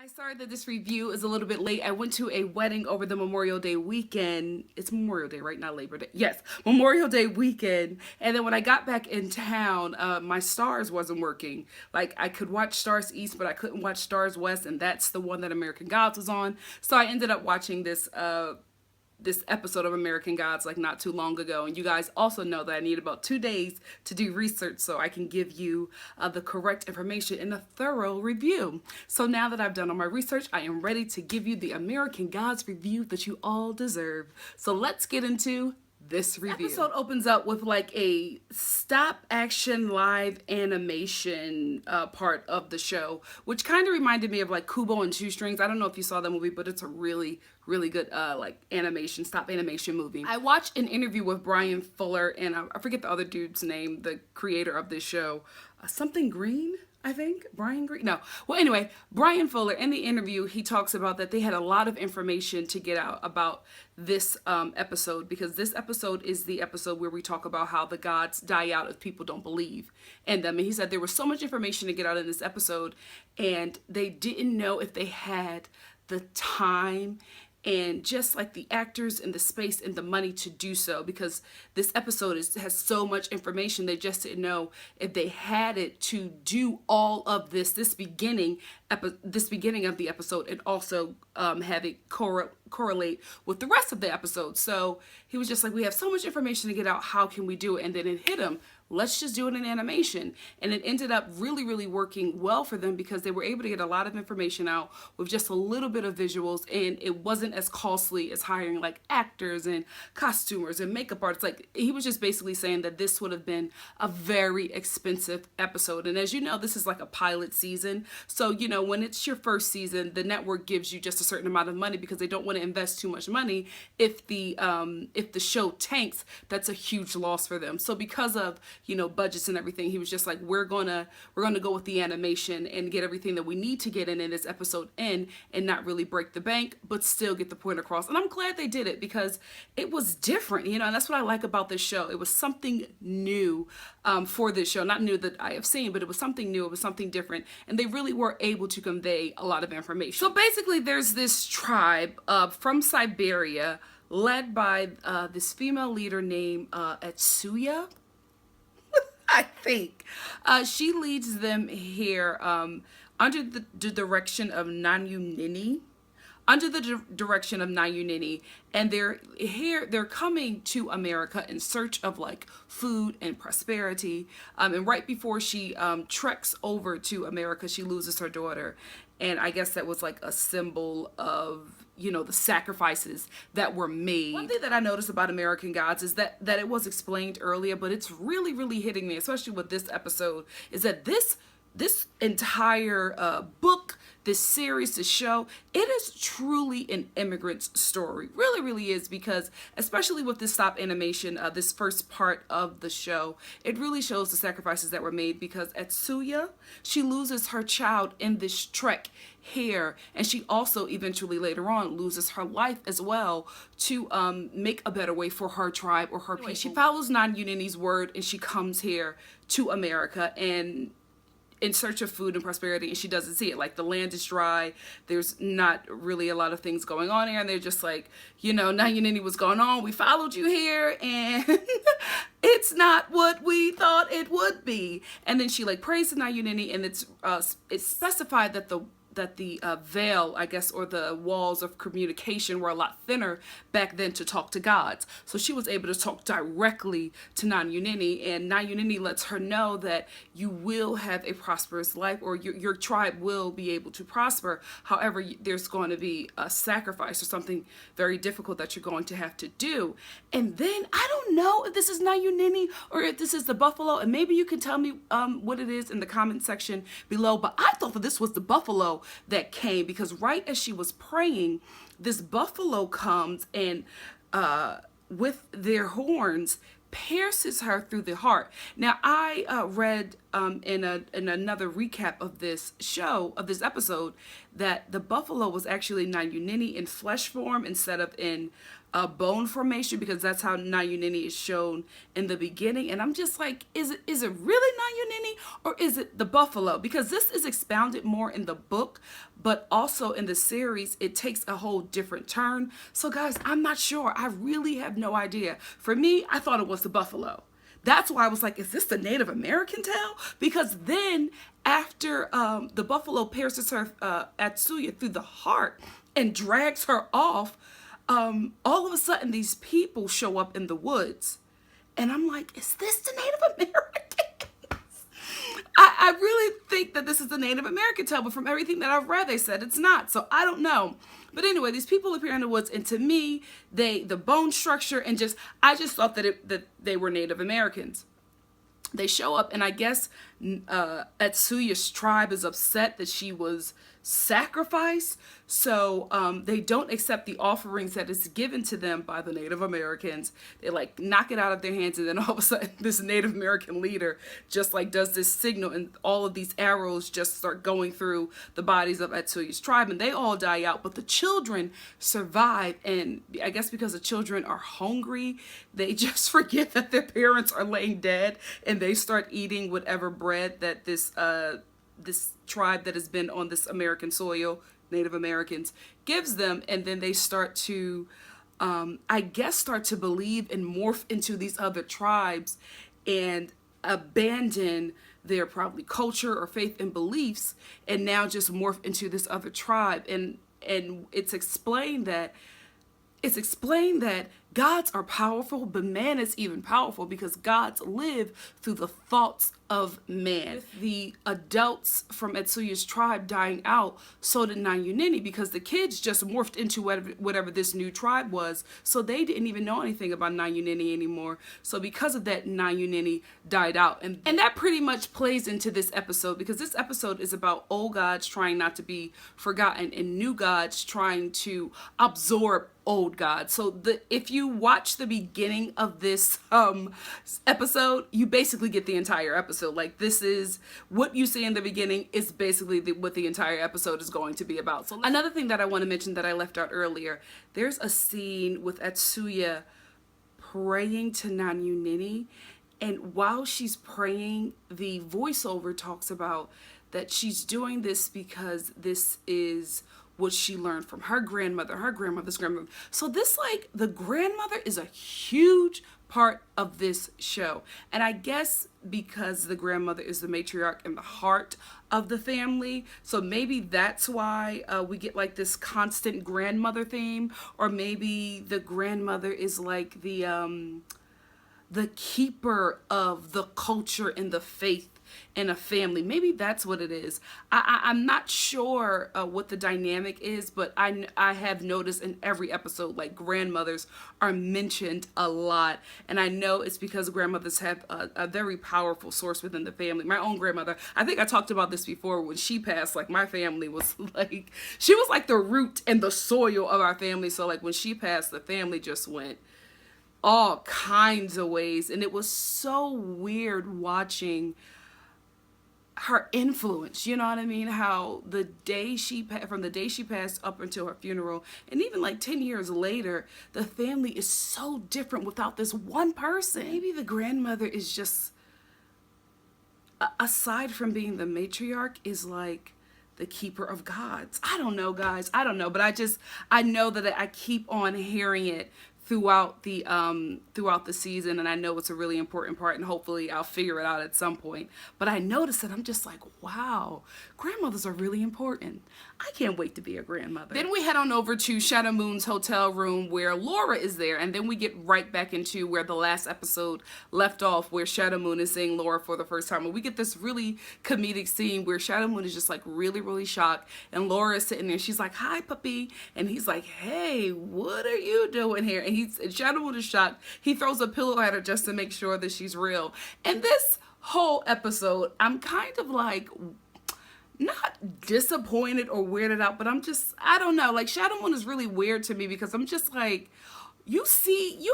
Guys, sorry that this review is a little bit late. I went to a wedding over the Memorial Day weekend. It's Memorial Day, right? Not Labor Day. Yes, Memorial Day weekend. And then when I got back in town, my Stars wasn't working. Like, I could watch Stars East, but I couldn't watch Stars West, and that's the one that American Gods was on. So I ended up watching this episode of American Gods like not too long ago. And you guys also know that I need about 2 days to do research so I can give you the correct information in a thorough review. So now that I've done all my research, I am ready to give you the American Gods review that you all deserve. So let's get into this review. This episode opens up with like a stop action live animation part of the show, which kind of reminded me of like Kubo and Shoestrings. I don't know if you saw that movie, but it's a really good like animation, stop animation movie. I watched an interview with Brian Fuller, and I forget the other dude's name, the creator of this show, something Green, I think. Brian Green? No. Well, anyway, Brian Fuller, in the interview, he talks about that they had a lot of information to get out about this episode, because this episode is the episode where we talk about how the gods die out if people don't believe in them. And he said there was so much information to get out in this episode, and they didn't know if they had the time and just like the actors and the space and the money to do so, because this episode has so much information. They just didn't know if they had it to do all of this beginning of the episode, and also have it correlate with the rest of the episode. So he was just like, we have so much information to get out, how can we do it? And then it hit him, let's just do it in animation. And it ended up really working well for them, because they were able to get a lot of information out with just a little bit of visuals, and it wasn't as costly as hiring like actors and costumers and makeup artists. Like, he was just basically saying that this would have been a very expensive episode. And as you know, this is like a pilot season, so you know, when it's your first season, the network gives you just a certain amount of money because they don't want to invest too much money. If the show tanks, that's a huge loss for them. So because of, you know, budgets and everything, he was just like, we're gonna go with the animation and get everything that we need to get in this episode in, and not really break the bank, but still get the point across. And I'm glad they did it, because it was different, you know, and that's what I like about this show. It was something new for this show. Not new that I have seen, but it was something new, it was something different, and they really were able to convey a lot of information. So basically, there's this tribe from Siberia led by this female leader named Atsuya, I think. She leads them here under the direction of Nanyunini. Under the direction of Nanyunini, and they're coming to America in search of like food and prosperity. And right before she treks over to America, she loses her daughter, and I guess that was like a symbol of, you know, the sacrifices that were made. One thing that I noticed about American Gods is that it was explained earlier, but it's really hitting me, especially with this episode, is that this entire book, this series, this show, it is truly an immigrant's story. Really is, because especially with this stop animation, this first part of the show, it really shows the sacrifices that were made, because Atsuya, she loses her child in this trek here, and she also eventually later on loses her life as well to make a better way for her tribe or her people. She follows Nanyunini's word, and she comes here to America and in search of food and prosperity, and she doesn't see it. Like, the land is dry, there's not really a lot of things going on here, and they're just like, you know, Nanyunini, what's going on? We followed you here, and it's not what we thought it would be. And then she like prays to Nanyunini, and it's specified that the veil, I guess, or the walls of communication were a lot thinner back then to talk to gods. So she was able to talk directly to Nanyunini, and Nanyunini lets her know that you will have a prosperous life, or your tribe will be able to prosper. However, there's going to be a sacrifice or something very difficult that you're going to have to do. And then I don't know if this is Nanyunini or if this is the buffalo, and maybe you can tell me what it is in the comment section below, but I thought that this was the buffalo that came, because right as she was praying, this buffalo comes and with their horns pierces her through the heart. Now, I read in another recap of this show, of this episode, that the buffalo was actually Nayunini in flesh form instead of in bone formation, because that's how Nayunini is shown in the beginning. And I'm just like, is it really Nayunini, or is it the buffalo? Because this is expounded more in the book, but also in the series, it takes a whole different turn. So guys, I'm not sure. I really have no idea. For me, I thought it was the buffalo. That's why I was like, is this the Native American tale? Because then after the buffalo pierces her, Atsuya, through the heart and drags her off, all of a sudden these people show up in the woods. And I'm like, is this the Native Americans? I really think that this is the Native American tale, but from everything that I've read, they said it's not. So I don't know. But anyway, these people appear in the woods, and to me, the bone structure and I just thought that they were Native Americans. They show up, and I guess Atsuya's tribe is upset that she was sacrificed, so they don't accept the offerings that is given to them by the Native Americans. They like knock it out of their hands, and then all of a sudden this Native American leader just like does this signal, and all of these arrows just start going through the bodies of Atsuya's tribe, and they all die out, but the children survive. And I guess because the children are hungry, they just forget that their parents are laying dead, and they start eating whatever bread that this tribe that has been on this American soil, Native Americans, gives them. And then they start to, I guess, start to believe and morph into these other tribes and abandon their probably culture or faith and beliefs, and now just morph into this other tribe. And it's explained that gods are powerful, but man is even powerful because gods live through the thoughts of man. With the adults from Atsuya's tribe dying out, so did Nayunini, because the kids just morphed into whatever this new tribe was, so they didn't even know anything about Nayunini anymore. So because of that, Nayunini died out. And that pretty much plays into this episode, because this episode is about old gods trying not to be forgotten and new gods trying to absorb old gods. So if you watch the beginning of this episode, you basically get the entire episode. Like, this is what you see in the beginning is basically what the entire episode is going to be about. So another thing that I want to mention that I left out earlier, there's a scene with Atsuya praying to Nayunini, and while she's praying, the voiceover talks about that she's doing this because this is what she learned from her grandmother, her grandmother's grandmother. So this, like, the grandmother is a huge part of this show. And I guess because the grandmother is the matriarch and the heart of the family, so maybe that's why we get like this constant grandmother theme, or maybe the grandmother is like the keeper of the culture and the faith in a family. Maybe that's what it is. I'm not sure what the dynamic is, but I have noticed in every episode, like, grandmothers are mentioned a lot. And I know it's because grandmothers have a very powerful source within the family. My own grandmother, I think I talked about this before, when she passed, like, my family was like, she was like the root and the soil of our family. So like when she passed, the family just went all kinds of ways. And it was so weird watching her influence, you know what I mean? How from the day she passed up until her funeral, and even like 10 years later, the family is so different without this one person. Maybe the grandmother is just, aside from being the matriarch, is like the keeper of gods. I don't know, guys. I don't know, but I know that I keep on hearing it throughout the season, and I know it's a really important part, and hopefully I'll figure it out at some point. But I noticed that I'm just like, wow, grandmothers are really important. I can't wait to be a grandmother. Then we head on over to Shadow Moon's hotel room, where Laura is there, and then we get right back into where the last episode left off, where Shadow Moon is seeing Laura for the first time. And we get this really comedic scene where Shadow Moon is just like really, really shocked, and Laura is sitting there. She's like, "Hi, puppy," and he's like, "Hey, what are you doing here?" And Shadow Moon is shocked. He throws a pillow at her just to make sure that she's real. And this whole episode, I'm kind of like, not disappointed or weirded out, but I don't know. Like, Shadow Moon is really weird to me, because I'm just like, you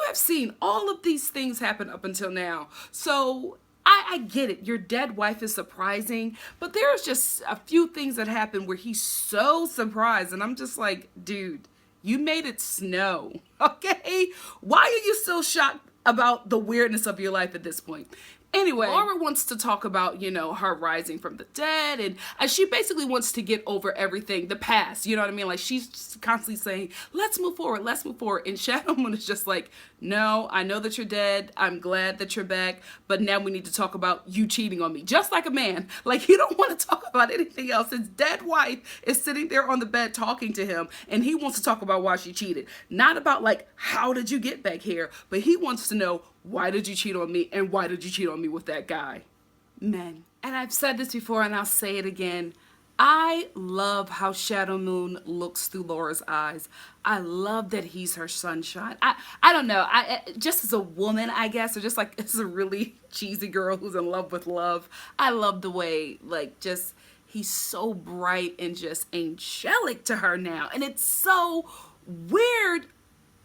have seen all of these things happen up until now. So I get it. Your dead wife is surprising, but there's just a few things that happen where he's so surprised, and I'm just like, dude, you made it snow, okay? Why are you so shocked about the weirdness of your life at this point? Anyway, Laura wants to talk about, you know, her rising from the dead, and she basically wants to get over everything, the past, you know what I mean? Like, she's just constantly saying, let's move forward, let's move forward. And Shadow Moon is just like, no, I know that you're dead, I'm glad that you're back, but now we need to talk about you cheating on me. Just like a man. Like, he don't want to talk about anything else. His dead wife is sitting there on the bed talking to him, and he wants to talk about why she cheated. Not about, like, how did you get back here? But he wants to know, why did you cheat on me, and why did you cheat on me with that guy? Men. And I've said this before, and I'll say it again. I love how Shadow Moon looks through Laura's eyes. I love that he's her sunshine. I don't know. Just as a woman, I guess, or just like as a really cheesy girl who's in love with love, I love the way, like, just he's so bright and just angelic to her now. And it's so weird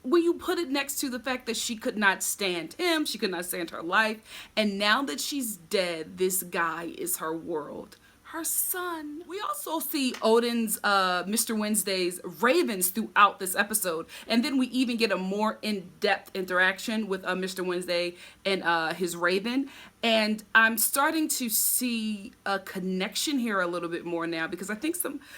when you put it next to the fact that she could not stand him, she could not stand her life, and now that she's dead, this guy is her world, her son. We also see Odin's, Mr. Wednesday's ravens throughout this episode, and then we even get a more in-depth interaction with Mr. Wednesday and his raven, and I'm starting to see a connection here a little bit more now, because I think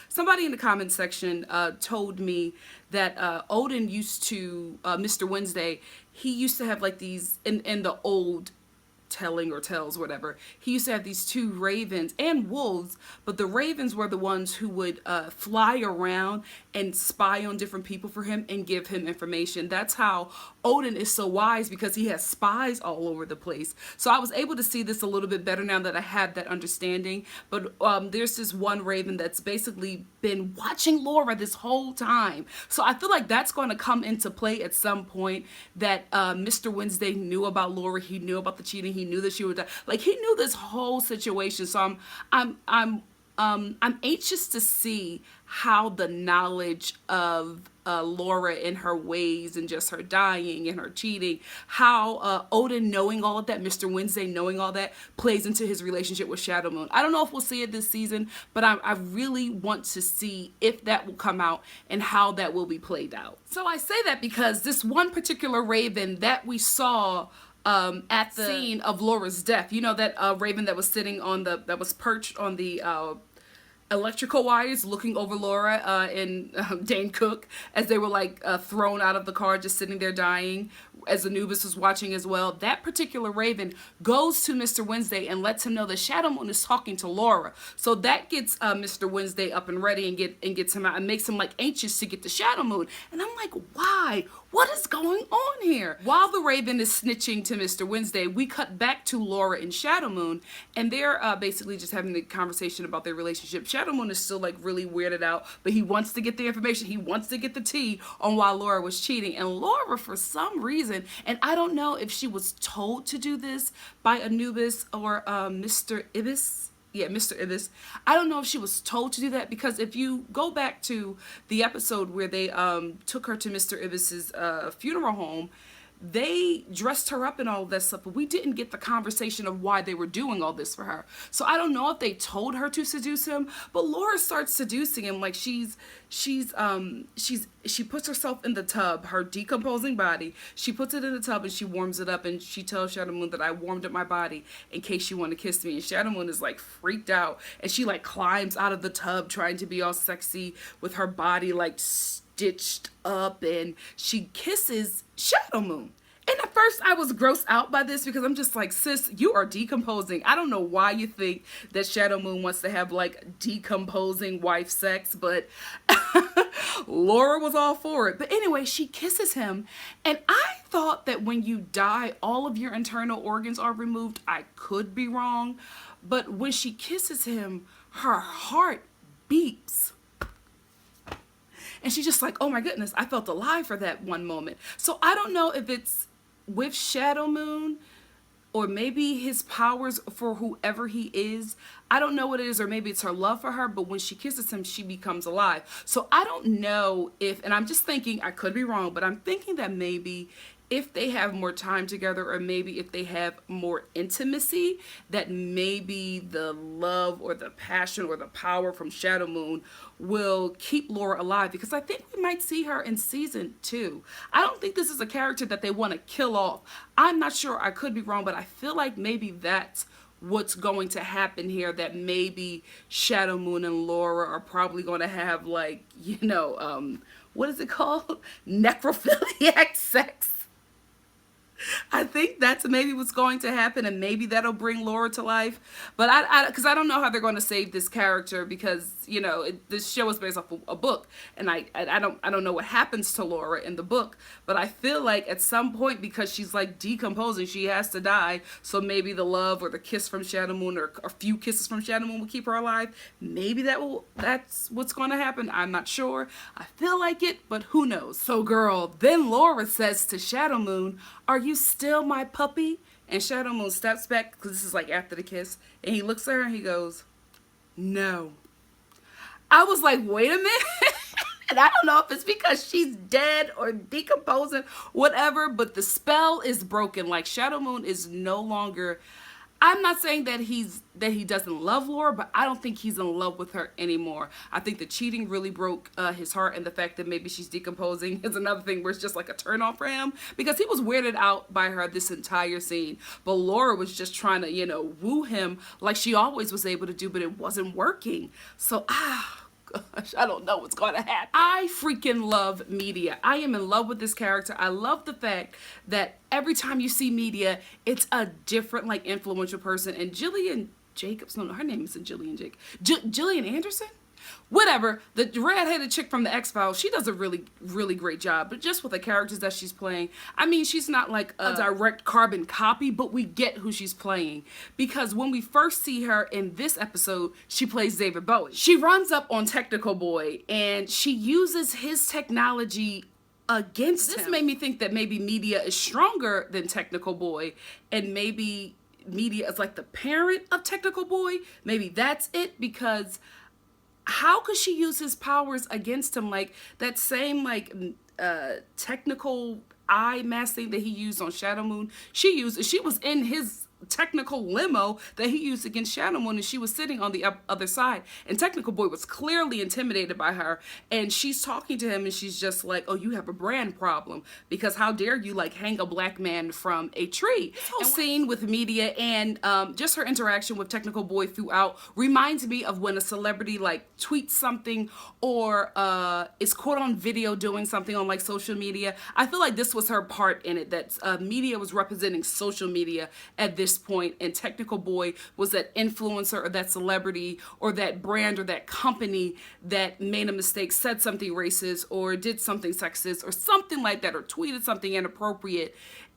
somebody in the comment section told me that Odin used to, Mr. Wednesday, he used to have like these, in the old telling or tells, whatever, he used to have these two ravens and wolves, but the ravens were the ones who would fly around and spy on different people for him and give him information. That's how Odin is so wise, because he has spies all over the place. So I was able to see this a little bit better now that I have that understanding. But there's this one raven that's basically been watching Laura this whole time. So I feel like that's going to come into play at some point, that Mr. Wednesday knew about Laura, he knew about the cheating, he knew that she would die. Like, he knew this whole situation. So I'm anxious to see how the knowledge of Laura and her ways and just her dying and her cheating, how Odin knowing all of that, Mr. Wednesday knowing all that, plays into his relationship with Shadow Moon. I don't know if we'll see it this season, but I really want to see if that will come out and how that will be played out. So I say that because this one particular raven that we saw at the scene of Laura's death, you know, that raven that was sitting on that was perched on the electrical wires looking over Laura and Dane Cook as they were like thrown out of the car, just sitting there dying, as Anubis was watching as well. That particular raven goes to Mr. Wednesday and lets him know that Shadow Moon is talking to Laura. So that gets Mr. Wednesday up and ready and gets him out and makes him like anxious to get to Shadow Moon. And I'm like, why? What is going on here? While the raven is snitching to Mr. Wednesday, we cut back to Laura and Shadow Moon, and they're basically just having the conversation about their relationship. Shadow Moon is still like really weirded out, but he wants to get the information. He wants to get the tea on why Laura was cheating. And Laura, for some reason, and I don't know if she was told to do this by Anubis or Mr. Ibis. Yeah, Mr. Ibis. I don't know if she was told to do that, because if you go back to the episode where they took her to Mr. Ibis's funeral home, they dressed her up and all of that stuff, but we didn't get the conversation of why they were doing all this for her. So I don't know if they told her to seduce him, but Laura starts seducing him. Like, she puts herself in the tub, her decomposing body. She puts it in the tub and she warms it up, and she tells Shadow Moon that I warmed up my body in case you want to kiss me. And Shadow Moon is like freaked out, and she like climbs out of the tub trying to be all sexy with her body like stitched up, and she kisses Shadow Moon. And at first I was grossed out by this, because I'm just like, sis, you are decomposing. I don't know why you think that Shadow Moon wants to have like decomposing wife sex, but Laura was all for it. But anyway, she kisses him, and I thought that when you die, all of your internal organs are removed. I could be wrong, but when she kisses him, her heart beeps. And she's just like, oh my goodness, I felt alive for that one moment. So I don't know if it's with Shadow Moon, or maybe his powers for whoever he is. I don't know what it is, or maybe it's her love for her, but when she kisses him, she becomes alive. So I don't know if, and I'm just thinking, I could be wrong, but I'm thinking that maybe if they have more time together, or maybe if they have more intimacy, that maybe the love or the passion or the power from Shadow Moon will keep Laura alive, because I think we might see her in season 2. I don't think this is a character that they want to kill off. I'm not sure, I could be wrong, but I feel like maybe that's what's going to happen here, that maybe Shadow Moon and Laura are probably going to have, like, you know, what is it called? Necrophiliac sex. I think that's maybe what's going to happen, and maybe that'll bring Laura to life. But because I don't know how they're going to save this character, because, you know, this show is based off a book, and I don't know what happens to Laura in the book. But I feel like at some point, because she's like decomposing, she has to die. So maybe the love or the kiss from Shadow Moon, or a few kisses from Shadow Moon, will keep her alive. Maybe that's what's going to happen. I'm not sure. I feel like it, but who knows? So girl, then Laura says to Shadow Moon, "Are you still my puppy?" And Shadow Moon steps back, because this is like after the kiss, and he looks at her and he goes, "No." I was like, wait a minute. And I don't know if it's because she's dead or decomposing, whatever, but the spell is broken. Like, Shadow Moon is no longer, I'm not saying that he doesn't love Laura, but I don't think he's in love with her anymore. I think the cheating really broke his heart, and the fact that maybe she's decomposing is another thing where it's just like a turn off for him, because he was weirded out by her this entire scene. But Laura was just trying to, you know, woo him like she always was able to do, but it wasn't working. So, gosh, I don't know what's going to happen. I freaking love Media. I am in love with this character. I love the fact that every time you see Media, it's a different, like, influential person. And Jillian Jacobs, no, her name isn't Jillian Jacobs. Jillian Anderson? Whatever, the red-headed chick from the X-Files, she does a really, really great job. But just with the characters that she's playing, I mean, she's not like a direct carbon copy, but we get who she's playing. Because when we first see her in this episode, she plays David Bowie. She runs up on Technical Boy, and she uses his technology against him. This made me think that maybe Media is stronger than Technical Boy, and maybe Media is like the parent of Technical Boy. Maybe that's it, because how could she use his powers against him? Like, that same, like, technical eye mask thing that he used on Shadow Moon, she was in his technical limo that he used against Shadow Moon, and she was sitting on the other side, and Technical Boy was clearly intimidated by her, and she's talking to him, and she's just like, "Oh, you have a brand problem, because how dare you, like, hang a black man from a tree." This whole scene with Media and just her interaction with Technical Boy throughout reminds me of when a celebrity, like, tweets something or is caught on video doing something on, like, social media. I feel like this was her part in it, that Media was representing social media at this point, and Technical Boy was that influencer or that celebrity or that brand or that company that made a mistake, said something racist or did something sexist or something like that, or tweeted something inappropriate.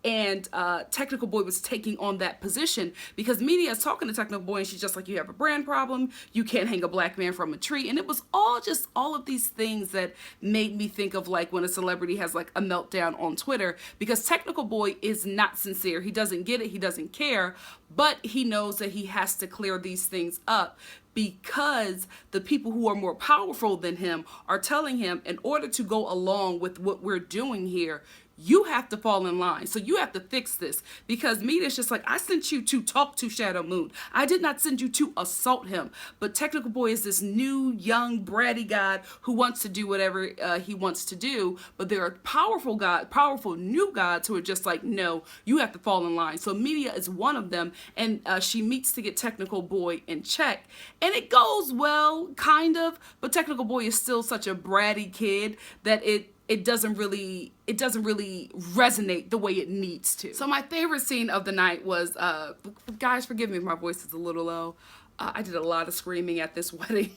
And Technical Boy was taking on that position, because Media is talking to Technical Boy, and she's just like, "You have a brand problem, you can't hang a black man from a tree." And it was all of these things that made me think of, like, when a celebrity has, like, a meltdown on Twitter, because Technical Boy is not sincere. He doesn't get it, he doesn't care, but he knows that he has to clear these things up, because the people who are more powerful than him are telling him, in order to go along with what we're doing here, you have to fall in line. So you have to fix this, because Media's just like, "I sent you to talk to Shadow Moon. I did not send you to assault him." But Technical Boy is this new, young, bratty god who wants to do whatever he wants to do. But there are powerful new gods who are just like, "No, you have to fall in line." So Media is one of them, and she meets to get Technical Boy in check. And it goes well, kind of, but Technical Boy is still such a bratty kid that it doesn't really resonate the way it needs to. So my favorite scene of the night was, guys, forgive me if my voice is a little low. I did a lot of screaming at this wedding.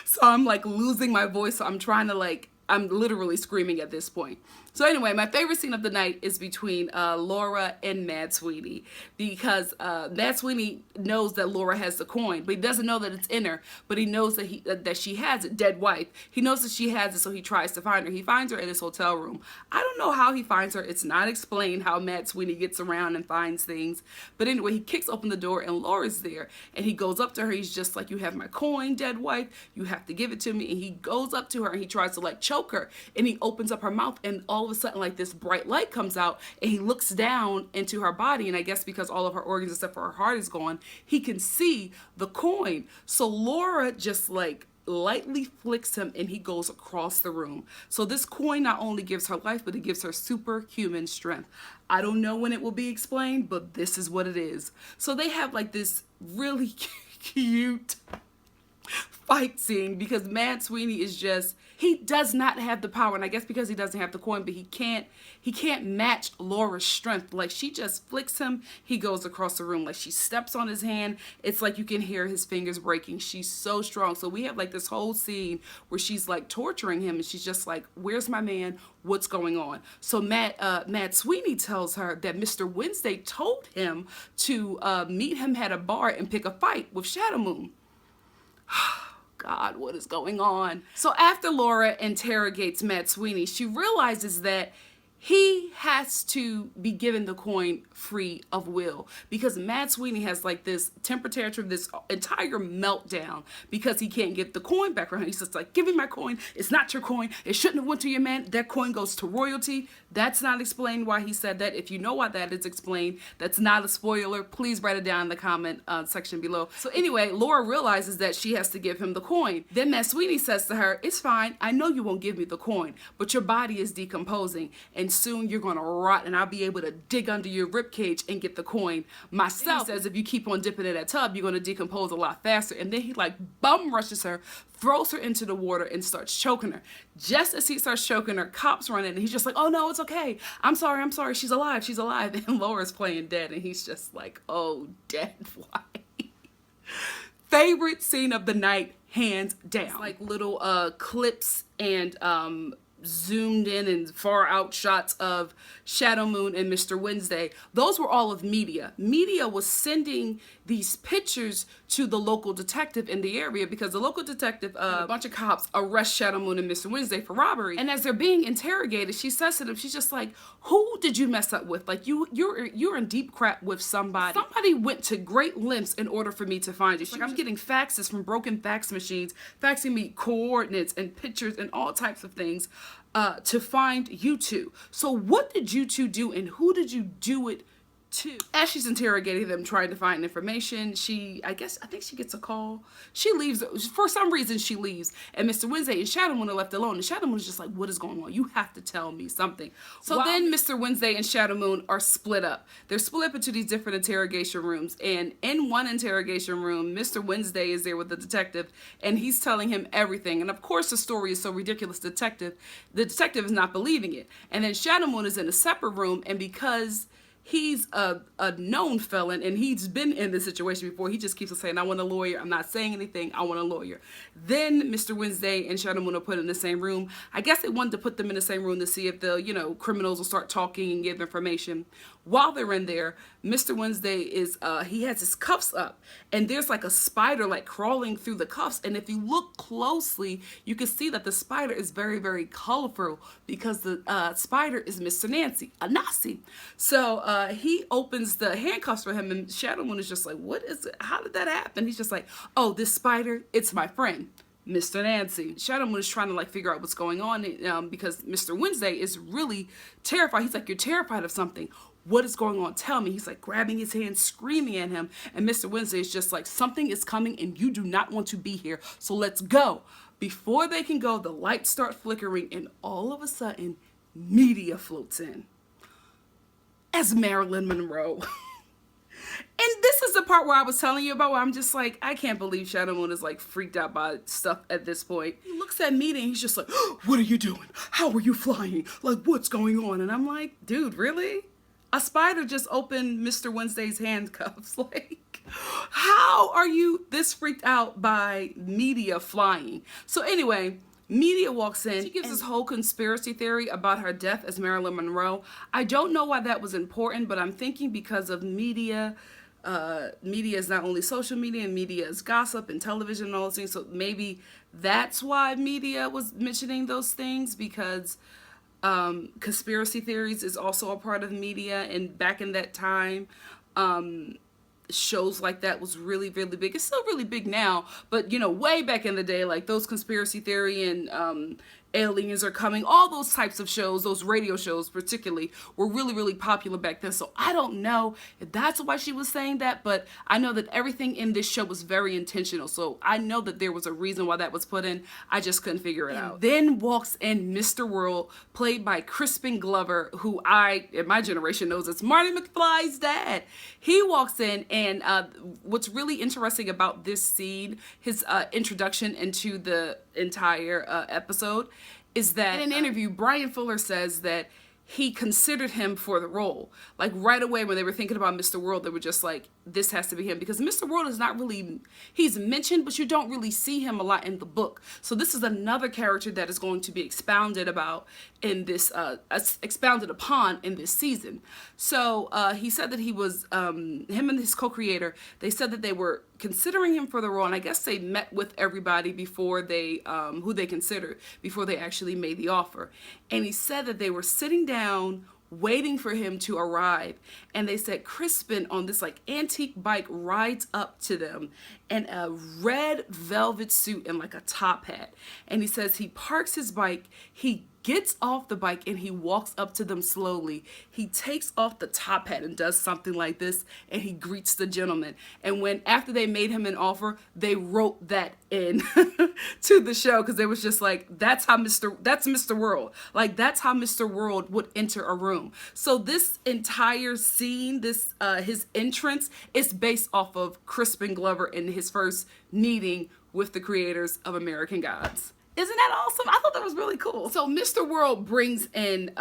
So I'm, like, losing my voice. So I'm trying to, like, I'm literally screaming at this point. So anyway, my favorite scene of the night is between Laura and Mad Sweeney, because Mad Sweeney knows that Laura has the coin, but he doesn't know that it's in her, but he knows that that she has it, dead wife. He knows that she has it, so he tries to find her. He finds her in his hotel room. I don't know how he finds her. It's not explained how Mad Sweeney gets around and finds things. But anyway, he kicks open the door, and Laura's there, and he goes up to her. He's just like, "You have my coin, dead wife. You have to give it to me." And he goes up to her, and he tries to, like, choke choke her. And he opens up her mouth, and all of a sudden, like, this bright light comes out, and he looks down into her body, and I guess because all of her organs except for her heart is gone, he can see the coin. So Laura just like lightly flicks him, and he goes across the room. So this coin not only gives her life, but it gives her superhuman strength. I don't know when it will be explained, but this is what it is. So they have like this really cute fight scene because Mad Sweeney is just, he does not have the power, and I guess because he doesn't have the coin, but he can't match Laura's strength. Like, she just flicks him, he goes across the room. Like, she steps on his hand, it's like you can hear his fingers breaking. She's so strong. So we have like this whole scene where she's like torturing him, and she's just like, where's my man, what's going on? So Mad Sweeney tells her that Mr. Wednesday told him to meet him at a bar and pick a fight with Shadow Moon. God, what is going on? So after Laura interrogates Mad Sweeney, she realizes that he has to be given the coin free of will because Mad Sweeney has like this temper tantrum, this entire meltdown because he can't get the coin back from him. He's just like, give me my coin. It's not your coin. It shouldn't have went to your man. That coin goes to royalty. That's not explained why he said that. If you know why that is explained, that's not a spoiler. Please write it down in the comment section below. So anyway, Laura realizes that she has to give him the coin. Then Mad Sweeney says to her, it's fine. I know you won't give me the coin, but your body is decomposing, and soon you're going to rot, and I'll be able to dig under your ribcage and get the coin myself. He says if you keep on dipping in that tub, you're going to decompose a lot faster. And then he like bum rushes her, throws her into the water, and starts choking her. Just as he starts choking her, cops run in, and he's just like, oh no, it's okay. I'm sorry, she's alive, she's alive. And Laura's playing dead, and he's just like, oh, dead, why? Favorite scene of the night, hands down. It's like little clips and zoomed in and far out shots of Shadow Moon and Mr. Wednesday. Those were all of media. Media was sending these pictures to the local detective in the area because the local detective, a bunch of cops arrest Shadow Moon and Mr. Wednesday for robbery. And as they're being interrogated, she says to them, she's just like, who did you mess up with? Like, you're in deep crap with somebody. Somebody went to great lengths in order for me to find you. She's like, I'm getting faxes from broken fax machines, faxing me coordinates and pictures and all types of things to find you two. So what did you two do, and who did you do it to? As she's interrogating them, trying to find information, I think she gets a call. She leaves. For some reason, she leaves. And Mr. Wednesday and Shadow Moon are left alone. And Shadow Moon is just like, what is going on? You have to tell me something. So then Mr. Wednesday and Shadow Moon are split up. They're split up into these different interrogation rooms. And in one interrogation room, Mr. Wednesday is there with the detective, and he's telling him everything. And of course, the story is so ridiculous, the detective is not believing it. And then Shadow Moon is in a separate room, and because he's a known felon and he's been in this situation before, he just keeps on saying, I want a lawyer, I'm not saying anything, I want a lawyer. Then Mr. Wednesday and Shadow Moon are put in the same room. I guess they wanted to put them in the same room to see if the, criminals will start talking and give information. While they're in there, Mr. Wednesday is, he has his cuffs up, and there's like a spider like crawling through the cuffs. And if you look closely, you can see that the spider is very, very colorful because the spider is Mr. Nancy, a Nazi. So he opens the handcuffs for him, and Shadow Moon is just like, what is it? How did that happen? He's just like, oh, this spider, it's my friend, Mr. Nancy. Shadow Moon is trying to like figure out what's going on because Mr. Wednesday is really terrified. He's like, you're terrified of something. What is going on? Tell me. He's like grabbing his hand, screaming at him. And Mr. Wednesday is just like, something is coming and you do not want to be here. So let's go. Before they can go, the lights start flickering, and all of a sudden, media floats in as Marilyn Monroe. And this is the part where I was telling you about, where I'm just like, I can't believe Shadow Moon is like freaked out by stuff at this point. He looks at me and he's just like, oh, what are you doing? How are you flying? Like, what's going on? And I'm like, dude, really? A spider just opened Mr. Wednesday's handcuffs. Like, how are you this freaked out by media flying? So anyway, media walks in. She gives this whole conspiracy theory about her death as Marilyn Monroe. I don't know why that was important, but I'm thinking because of media. Media is not only social media, and media is gossip and television and all those things. So maybe that's why media was mentioning those things, because conspiracy theories is also a part of media. And back in that time, shows like that was really, really big. It's still really big now, but way back in the day, like those conspiracy theory aliens are coming. All those types of shows, those radio shows particularly, were really, really popular back then. So I don't know if that's why she was saying that, but I know that everything in this show was very intentional. So I know that there was a reason why that was put in. I just couldn't figure it out. Then walks in Mr. World, played by Crispin Glover, who in my generation knows it's Marty McFly's dad. He walks in, and what's really interesting about this scene, his introduction into the entire episode, is that in an interview, Brian Fuller says that he considered him for the role. Like right away when they were thinking about Mr. World, they were just like, this has to be him, because Mr. World is not really, he's mentioned, but you don't really see him a lot in the book. So this is another character that is going to be expounded about in this, expounded upon in this season. So he said that he was, him and his co-creator, they said that they were considering him for the role, and I guess they met with everybody before they, who they considered, before they actually made the offer. And he said that they were sitting down waiting for him to arrive, and they said Crispin on this like antique bike rides up to them in a red velvet suit and like a top hat, and he says he parks his bike, he gets off the bike, and he walks up to them slowly. He takes off the top hat and does something like this, and he greets the gentleman. And when after they made him an offer, they wrote that in to the show, because it was just like, that's Mr. World. Like that's how Mr. World would enter a room. So this entire scene, this his entrance, is based off of Crispin Glover in his first meeting with the creators of American Gods. Isn't that awesome? I thought that was really cool. So Mr. World brings in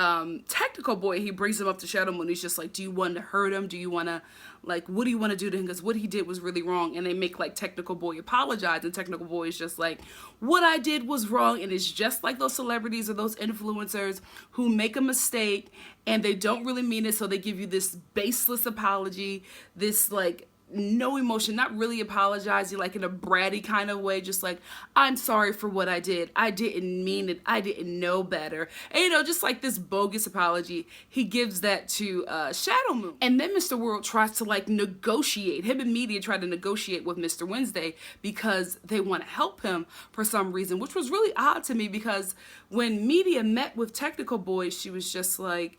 Technical Boy. He brings him up to Shadow Moon. He's just like, do you want to hurt him? Do you want to, like, what do you want to do to him? Because what he did was really wrong. And they make, like, Technical Boy apologize. And Technical Boy is just like, what I did was wrong. And it's just like those celebrities or those influencers who make a mistake and they don't really mean it. So they give you this baseless apology, this, like, no emotion, not really apologizing, like in a bratty kind of way, just like, I'm sorry for what I did. I didn't mean it. I didn't know better. And, you know, just like this bogus apology, he gives that to Shadow Moon. And then Mr. World tries to like negotiate. Him and Media try to negotiate with Mr. Wednesday because they want to help him for some reason, which was really odd to me, because when Media met with Technical Boy, she was just like,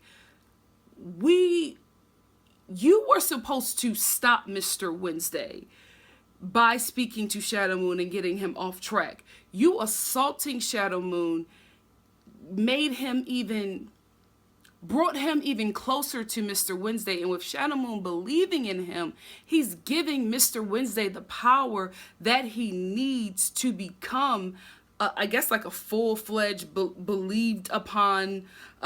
you were supposed to stop Mr. Wednesday by speaking to Shadow Moon and getting him off track. You assaulting Shadow Moon brought him even closer to Mr. Wednesday. And with Shadow Moon believing in him, he's giving Mr. Wednesday the power that he needs to become I guess like a full-fledged, believed upon,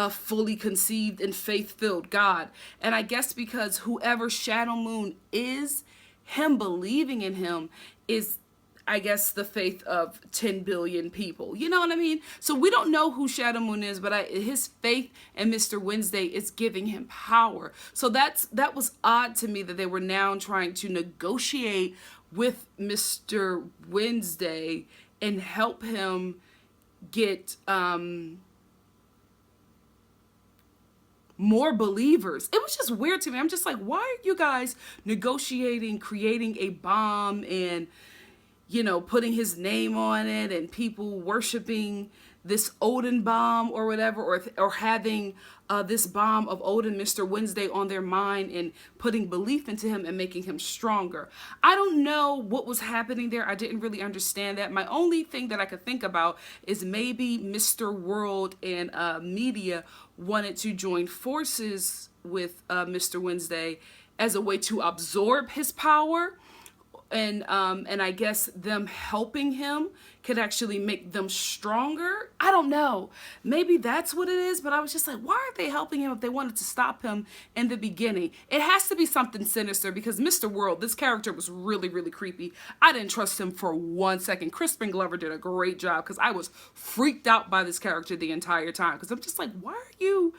fully conceived and faith-filled God. And I guess because whoever Shadow Moon is, him believing in him is, I guess, the faith of 10 billion people. You know what I mean? So we don't know who Shadow Moon is, but his faith in Mr. Wednesday is giving him power. So that was odd to me, that they were now trying to negotiate with Mr. Wednesday and help him get more believers. It was just weird to me. I'm just like, why are you guys negotiating, creating a bomb and, you know, putting his name on it and people worshiping this Odin bomb or whatever, or having this bomb of Odin, Mr. Wednesday, on their mind and putting belief into him and making him stronger. I don't know what was happening there. I didn't really understand that. My only thing that I could think about is maybe Mr. World and Media wanted to join forces with Mr. Wednesday as a way to absorb his power. And I guess them helping him could actually make them stronger. I don't know. Maybe that's what it is, but I was just like, why are they helping him if they wanted to stop him in the beginning? It has to be something sinister, because Mr. World, this character was really, really creepy. I didn't trust him for 1 second. Crispin Glover did a great job, because I was freaked out by this character the entire time, because I'm just like, why are you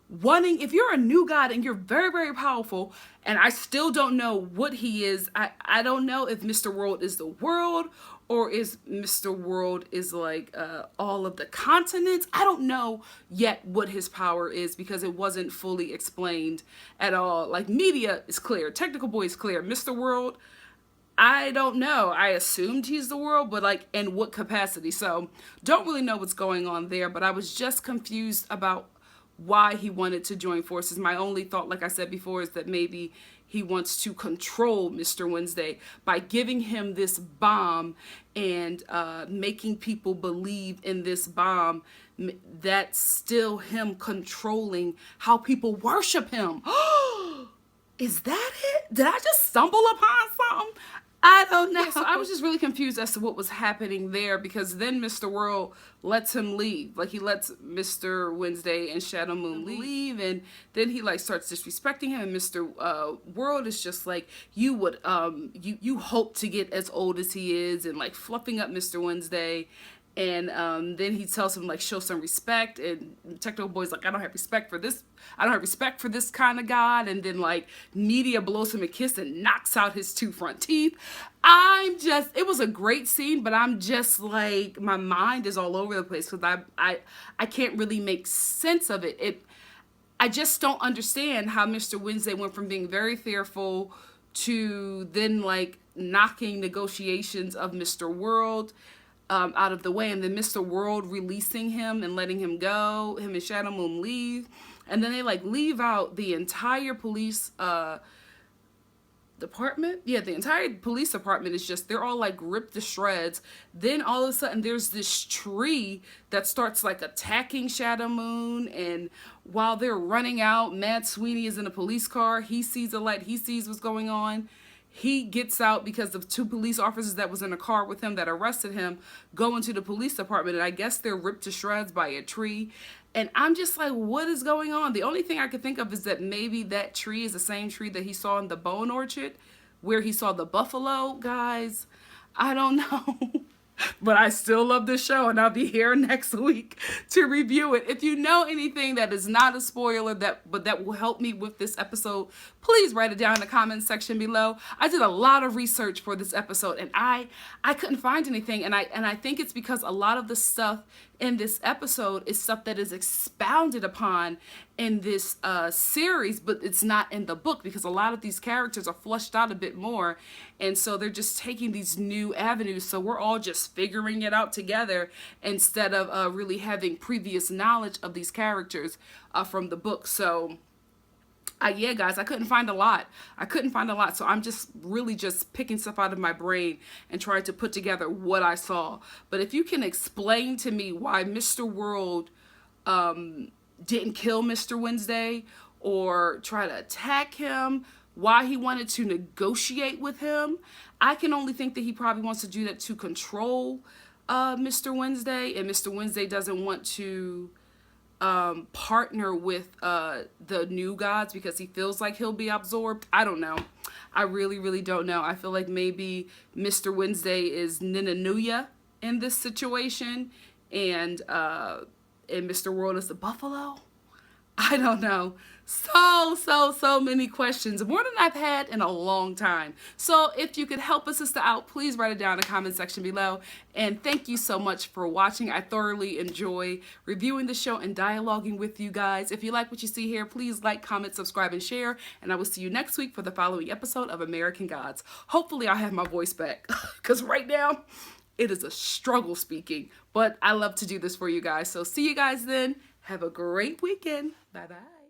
wanting, if you're a new god and you're very, very powerful, and I still don't know what he is. I don't know if Mr. World is the world, or is Mr. World is like all of the continents. I don't know yet what his power is, because it wasn't fully explained at all. Like, Media is clear, Technical Boy is clear. Mr. World, I don't know. I assumed he's the world, but like in what capacity? So don't really know what's going on there, but I was just confused about why he wanted to join forces. My only thought, like I said before, is that maybe he wants to control Mr. Wednesday by giving him this bomb and making people believe in this bomb. That's still him controlling how people worship him. Is that it? Did I just stumble upon something? I don't know. So I was just really confused as to what was happening there, because then Mr. World lets him leave. Like, he lets Mr. Wednesday and Shadow Moon leave, and then he like starts disrespecting him, and Mr. World is just like, you would you hope to get as old as he is, and like fluffing up Mr. Wednesday. And then he tells him, like, show some respect. And Techno Boy's like, I don't have respect for this. I don't have respect for this kind of God. And then, like, Media blows him a kiss and knocks out his 2 front teeth. It was a great scene, but I'm just like, my mind is all over the place because I can't really make sense of it. I just don't understand how Mr. Wednesday went from being very fearful to then, like, knocking negotiations of Mr. World out of the way, and then Mr. World releasing him and letting him go, him and Shadow Moon leave, and then they like leave out the entire police department. Yeah, the entire police department is just, they're all like ripped to shreds. Then all of a sudden there's this tree that starts like attacking Shadow Moon, and while they're running out, Mad Sweeney is in a police car. He sees a light, he sees what's going on. He gets out because of 2 police officers that was in a car with him that arrested him go into the police department, and I guess they're ripped to shreds by a tree. And I'm just like, what is going on? The only thing I could think of is that maybe that tree is the same tree that he saw in the bone orchard where he saw the buffalo. Guys, I don't know. But I still love this show, and I'll be here next week to review it. If you know anything that is not a spoiler but that will help me with this episode, please write it down in the comments section below. I did a lot of research for this episode, and I couldn't find anything, and I think it's because a lot of the stuff in this episode is stuff that is expounded upon in this series, but it's not in the book, because a lot of these characters are fleshed out a bit more, and so they're just taking these new avenues, so we're all just figuring it out together instead of really having previous knowledge of these characters from the book. So yeah, guys, I couldn't find a lot. So I'm just really just picking stuff out of my brain and trying to put together what I saw. But if you can explain to me why Mr. World didn't kill Mr. Wednesday or try to attack him, why he wanted to negotiate with him, I can only think that he probably wants to do that to control Mr. Wednesday, and Mr. Wednesday doesn't want to partner with the new gods because he feels like he'll be absorbed. I don't know. I really don't know. I feel like maybe Mr. Wednesday is Ninanuya in this situation, and Mr. World is the buffalo. I don't know. So many questions, more than I've had in a long time. So if you could help a sister out, please write it down in the comment section below. And thank you so much for watching. I thoroughly enjoy reviewing the show and dialoguing with you guys. If you like what you see here, please like, comment, subscribe, and share. And I will see you next week for the following episode of American Gods. Hopefully I'll have my voice back, because right now it is a struggle speaking. But I love to do this for you guys. So see you guys then. Have a great weekend. Bye-bye.